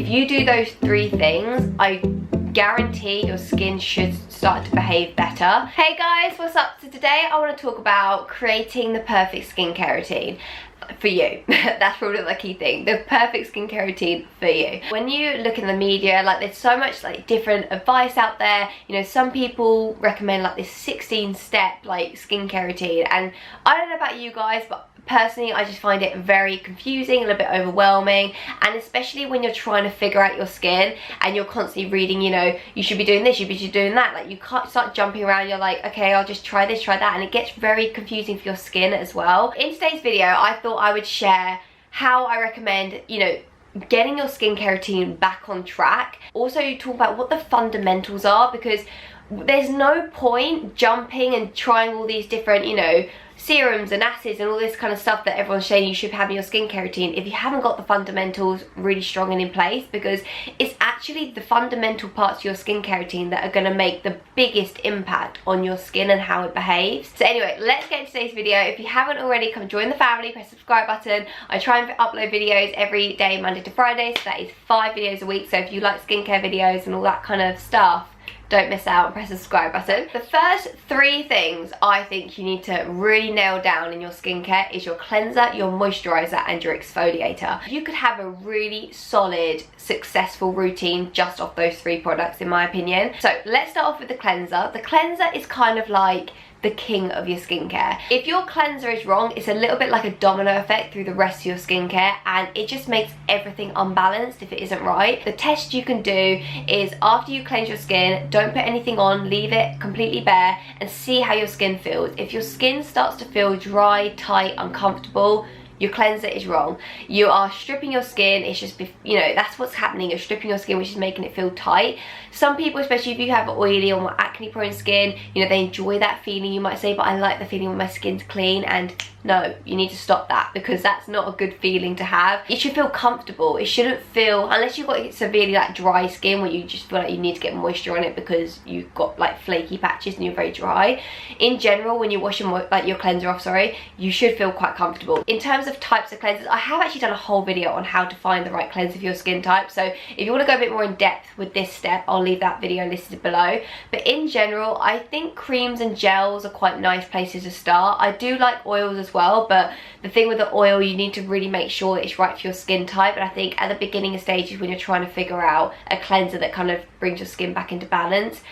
If you do those 3 things, I guarantee your skin should start to behave better. Hey guys, what's up? So today I want to talk about creating the perfect skincare routine for you. That's probably the key thing, the perfect skincare routine for you. When you look in the media, like there's so much like different advice out there. You know, some people recommend like this 16-step like skincare routine, and I don't know about you guys, but personally I just find it very confusing, a little bit overwhelming, and especially when you're trying to figure out your skin and you're constantly reading, you know, you should be doing this, you should be doing that, like you can't start jumping around. You're like, okay, I'll just try this, try that, and it gets very confusing for your skin as well. In today's video I thought I would share how I recommend, you know, getting your skincare routine back on track. Also talk about what the fundamentals are, because there's no point jumping and trying all these different, you know, serums and acids and all this kind of stuff that everyone's saying you should have in your skincare routine if you haven't got the fundamentals really strong and in place, because it's actually the fundamental parts of your skincare routine that are going to make the biggest impact on your skin and how it behaves. So anyway, let's get into today's video. If you haven't already, come join the family, press the subscribe button. I try and upload videos every day, Monday to Friday, so that is 5 videos a week. So if you like skincare videos and all that kind of stuff, don't miss out and press the subscribe button. The first 3 things I think you need to really nail down in your skincare is your cleanser, your moisturizer, and your exfoliator. You could have a really solid, successful routine just off those 3 products, in my opinion. So let's start off with the cleanser. The cleanser is kind of like the king of your skincare. If your cleanser is wrong, it's a little bit like a domino effect through the rest of your skincare, and it just makes everything unbalanced if it isn't right. The test you can do is after you cleanse your skin, don't put anything on, leave it completely bare and see how your skin feels. If your skin starts to feel dry, tight, uncomfortable, your cleanser is wrong. You are stripping your skin. It's just, you know, that's what's happening. You're stripping your skin, which is making it feel tight. Some people, especially if you have oily or more acne prone skin, you know, they enjoy that feeling, you might say, but I like the feeling when my skin's clean. And no, you need to stop that, because that's not a good feeling to have. It should feel comfortable. It shouldn't feel, unless you've got severely like dry skin where you just feel like you need to get moisture on it because you've got like flaky patches and you're very dry. In general, when you wash your cleanser off, you should feel quite comfortable. In terms of types of cleansers, I have actually done a whole video on how to find the right cleanser for your skin type, so if you want to go a bit more in depth with this step, I'll leave that video listed below. But in general, I think creams and gels are quite nice places to start. I do like oils as well, but the thing with the oil, you need to really make sure it's right for your skin type. And I think at the beginning stages, when you're trying to figure out a cleanser that kind of brings your skin back into balance,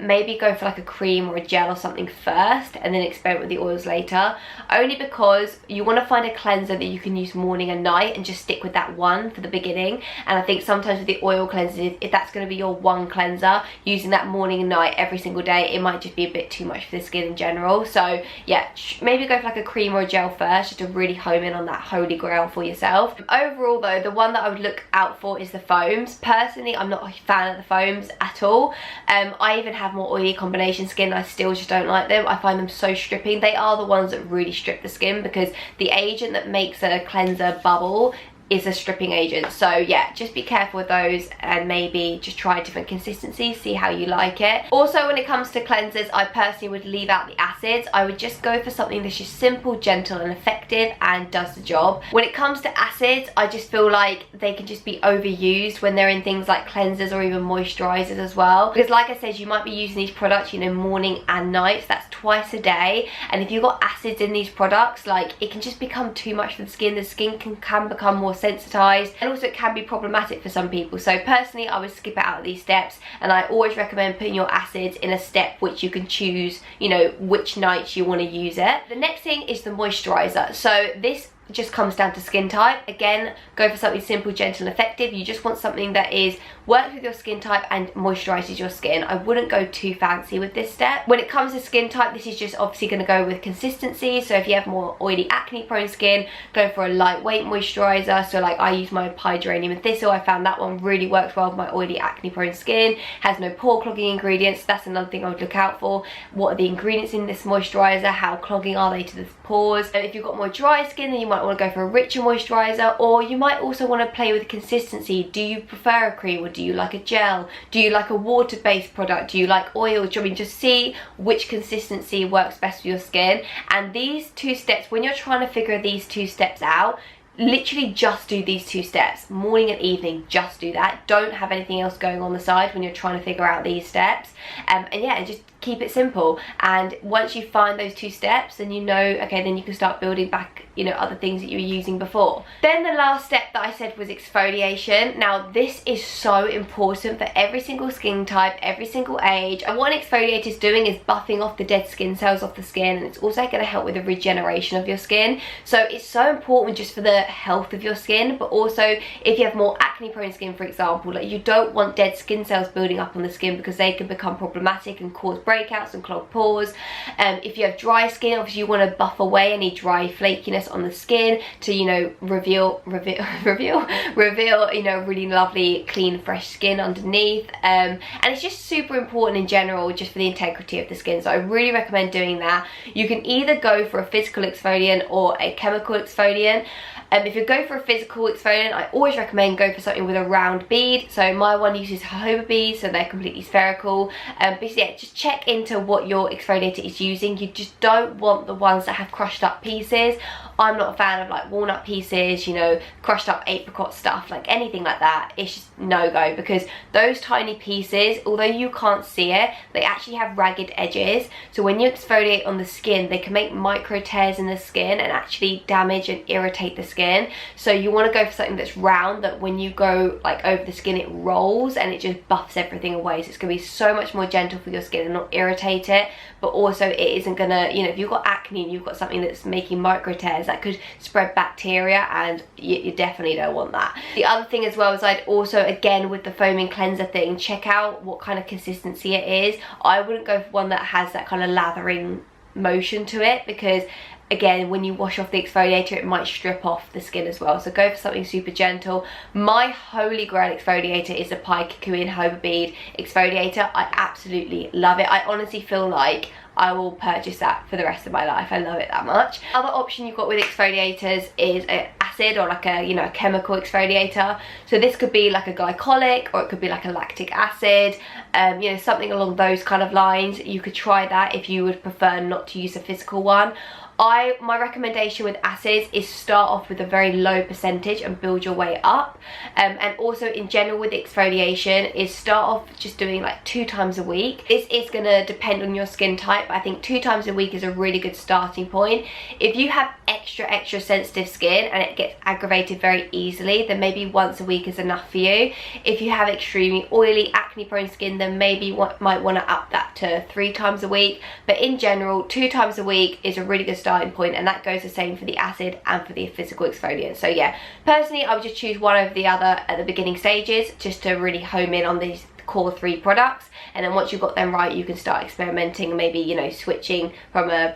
maybe go for like a cream or a gel or something first and then experiment with the oils later, only because you want to find a cleanser that you can use morning and night and just stick with that one for the beginning. And I think sometimes with the oil cleansers, if that's going to be your one cleanser, using that morning and night every single day, it might just be a bit too much for the skin in general. So yeah, maybe go for like a cream or a gel first, just to really home in on that holy grail for yourself. Overall though, the one that I would look out for is the foams. Personally, I'm not a fan of the foams at all. I even have more oily combination skin, I still just don't like them. I find them so stripping. They are the ones that really strip the skin, because the agent that makes a cleanser bubble is a stripping agent. So yeah, just be careful with those and maybe just try different consistencies, see how you like it. Also, when it comes to cleansers, I personally would leave out the acids. I would just go for something that's just simple, gentle and effective and does the job. When it comes to acids, I just feel like they can just be overused when they're in things like cleansers or even moisturizers as well, because like I said, you might be using these products, you know, morning and night, so that's twice a day, and if you've got acids in these products, like it can just become too much for the skin. The skin can become more sensitized, and also it can be problematic for some people. So personally, I would skip out of these steps, and I always recommend putting your acids in a step which you can choose, you know, which nights you want to use it. The next thing is the moisturizer. So this just comes down to skin type. Again, go for something simple, gentle and effective. You just want something that is works with your skin type and moisturizes your skin. I wouldn't go too fancy with this step. When it comes to skin type, this is just obviously going to go with consistency. So if you have more oily, acne prone skin, go for a lightweight moisturizer. So like I use my Hydranium and Thistle. I found that one really works well with my oily, acne prone skin. Has no pore clogging ingredients. That's another thing I would look out for. What are the ingredients in this moisturizer? How clogging are they to the pores? And if you've got more dry skin, then you might want to go for a richer moisturizer, or you might also want to play with consistency. Do you prefer a cream, or do you like a gel? Do you like a water-based product? Do you like oil? I mean, just see which consistency works best for your skin. And these two steps, when you're trying to figure these two steps out, literally just do these 2 steps, morning and evening. Just do that. Don't have anything else going on the side when you're trying to figure out these steps. And yeah, just keep it simple. And once you find those 2 steps, then you know, okay, then you can start building back, you know, other things that you were using before. Then the last step that I said was exfoliation. Now this is so important for every single skin type, every single age. And what an exfoliator is doing is buffing off the dead skin cells off the skin, and it's also going to help with the regeneration of your skin. So it's so important just for the health of your skin, but also if you have more acne prone skin, for example, like you don't want dead skin cells building up on the skin because they can become problematic and cause breakouts and clogged pores. If you have dry skin, obviously you want to buff away any dry flakiness on the skin to, you know, reveal you know, really lovely clean fresh skin underneath. And it's just super important in general just for the integrity of the skin, so I really recommend doing that. You can either go for a physical exfoliant or a chemical exfoliant. If you go for a physical exfoliant, I always recommend go for something with a round bead. So my one uses jojoba beads, so they're completely spherical. But yeah, just check into what your exfoliator is using. You just don't want the ones that have crushed up pieces. I'm not a fan of like walnut pieces, you know, crushed up apricot stuff, like anything like that. It's just no go, because those tiny pieces, although you can't see it, they actually have ragged edges. So when you exfoliate on the skin, they can make micro tears in the skin and actually damage and irritate the skin. So you want to go for something that's round, that when you go like over the skin, it rolls and it just buffs everything away. So it's going to be so much more gentle for your skin and not irritate it, but also it isn't gonna, you know, if you've got acne and you've got something that's making micro tears, that could spread bacteria, and you definitely don't want that. The other thing as well is I'd also, again with the foaming cleanser thing, check out what kind of consistency it is. I wouldn't go for one that has that kind of lathering motion to it, because again, when you wash off the exfoliator, it might strip off the skin as well. So go for something super gentle. My holy grail exfoliator is the Kikuyu and jojoba bead exfoliator. I absolutely love it. I honestly feel like I will purchase that for the rest of my life. I love it that much. Other option you've got with exfoliators is an acid or like a, you know, a chemical exfoliator. So this could be like a glycolic, or it could be like a lactic acid, you know, something along those kind of lines. You could try that if you would prefer not to use a physical one. My recommendation with acids is start off with a very low percentage and build your way up. And also in general with exfoliation is start off just doing like 2 times a week. This is going to depend on your skin type, but I think 2 times a week is a really good starting point. If you have extra sensitive skin and it gets aggravated very easily, then maybe once a week is enough for you. If you have extremely oily, acne prone skin, then maybe might want to up that to 3 times a week. But in general, 2 times a week is a really good starting point, and that goes the same for the acid and for the physical exfoliant. So yeah, personally I would just choose one over the other at the beginning stages, just to really home in on these core 3 products, and then once you've got them right, you can start experimenting and maybe, you know, switching from a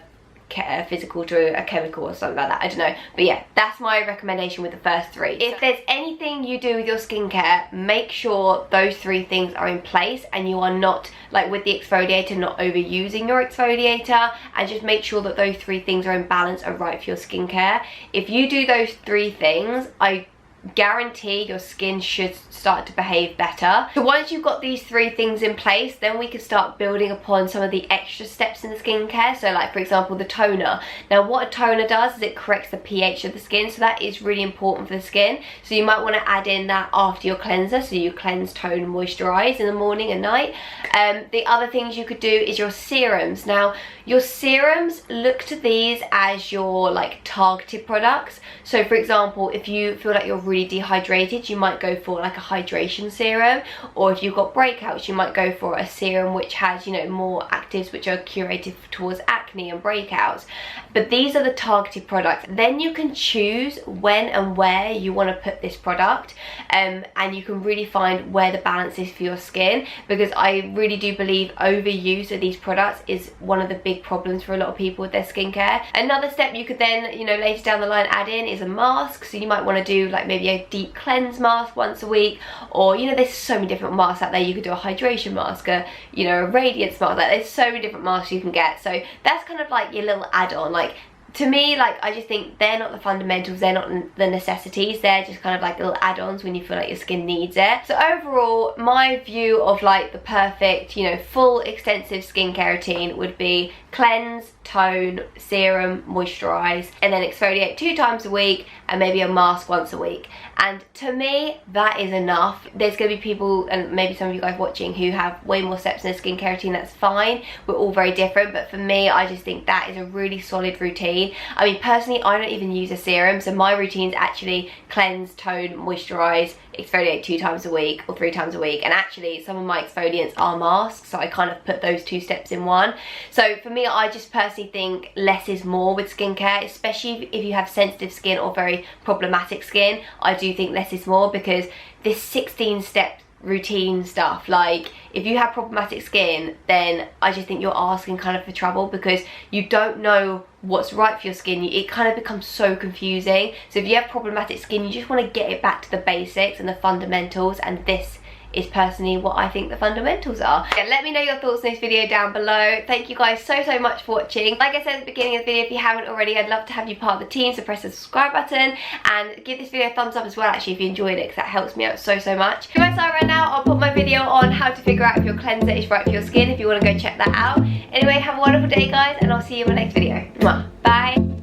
physical to a chemical or something like that. I don't know, but yeah, that's my recommendation with the first 3. If there's anything you do with your skincare, make sure those 3 things are in place and you are not, like with the exfoliator, not overusing your exfoliator, and just make sure that those 3 things are in balance and right for your skincare. If you do those 3 things, I guarantee your skin should start to behave better. So once you've got these 3 things in place, then we can start building upon some of the extra steps in the skincare. So like for example the toner. Now what a toner does is it corrects the pH of the skin, so that is really important for the skin. So you might want to add in that after your cleanser, so you cleanse, tone, moisturize in the morning and night. The other things you could do is your serums. Now your serums, look to these as your like targeted products. So for example, if you feel like you're really dehydrated, you might go for like a hydration serum, or if you've got breakouts, you might go for a serum which has, you know, more actives which are curated towards acne and breakouts. But these are the targeted products. Then you can choose when and where you want to put this product, and you can really find where the balance is for your skin, because I really do believe overuse of these products is one of the big problems for a lot of people with their skincare. Another step you could then, you know, later down the line add in is a mask. So you might want to do like maybe a deep cleanse mask once a week, or, you know, there's so many different masks out there. You could do a hydration mask, you know, a radiance mask. Like there's so many different masks you can get. So that's kind of like your little add-on. Like to me, like, I just think they're not the fundamentals, they're not the necessities, they're just kind of like little add-ons when you feel like your skin needs it. So overall, my view of like the perfect, you know, full extensive skincare routine would be cleanse, tone, serum, moisturize, and then exfoliate 2 times a week, and maybe a mask once a week. And to me, that is enough. There's going to be people, and maybe some of you guys watching, who have way more steps in a skincare routine. That's fine, we're all very different, but for me, I just think that is a really solid routine. I mean, personally, I don't even use a serum, so my routine's actually cleanse, tone, moisturize, exfoliate 2 times a week or 3 times a week. And actually, some of my exfoliants are masks, so I kind of put those 2 steps in one. So for me, I just personally think less is more with skincare, especially if you have sensitive skin or very problematic skin. I do think less is more, because this 16-step routine stuff, like, if you have problematic skin, then I just think you're asking kind of for trouble, because you don't know what's right for your skin. It kind of becomes so confusing. So if you have problematic skin, you just want to get it back to the basics and the fundamentals, and this is personally what I think the fundamentals are. Yeah, let me know your thoughts on this video down below. Thank you guys so much for watching. Like I said at the beginning of the video, if you haven't already, I'd love to have you part of the team, so press the subscribe button and give this video a thumbs up as well, actually, if you enjoyed it, because that helps me out so much. If you're right now, I'll put my video on how to figure out if your cleanser is right for your skin, if you want to go check that out. Anyway, have a wonderful day, guys, and I'll see you in my next video. Mwah. Bye.